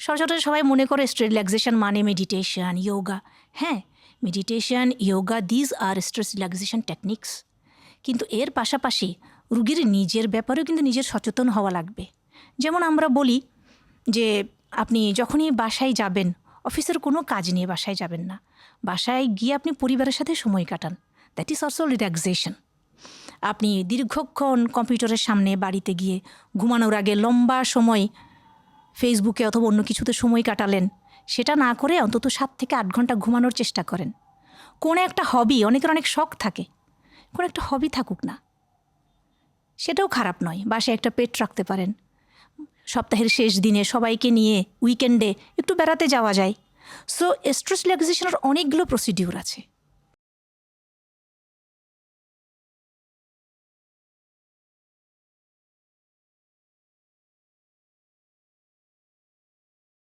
সচরাচর সবাই মনে করে স্ট্রেস রিল্যাক্সেশন মানে মেডিটেশন, ইয়োগা। হ্যাঁ, meditation, yoga, these are stress relaxation techniques. কিন্তু এর পাশাপাশি রুগীর নিজের ব্যাপারেও কিন্তু নিজের সচেতন হওয়া লাগবে। যেমন আমরা বলি যে আপনি যখনই বাসায় যাবেন, অফিসের কোনো কাজ নিয়ে বাসায় যাবেন না, বাসায় গিয়ে আপনি পরিবারের সাথে সময় কাটান। That is also relaxation. আপনি দীর্ঘক্ষণ কম্পিউটারের সামনে বাড়িতে গিয়ে ঘুমানোর আগে লম্বা সময় ফেসবুকে অথবা অন্য কিছুতে সময় কাটালেন, সেটা না করে অন্তত 7 থেকে 8 ঘন্টা ঘুমানোর চেষ্টা করেন। কোনো একটা হবি, অনেকের অনেক শখ থাকে, কোনো একটা হবি থাকুক না, সেটাও খারাপ নয়। বাসায় একটা পেট রাখতে পারেন, সপ্তাহের শেষ দিনে সবাইকে নিয়ে উইকেন্ডে একটু বেড়াতে যাওয়া যায়। সো স্ট্রেস রিল্যাক্সেশনের অনেকগুলো প্রসিডিউর আছে।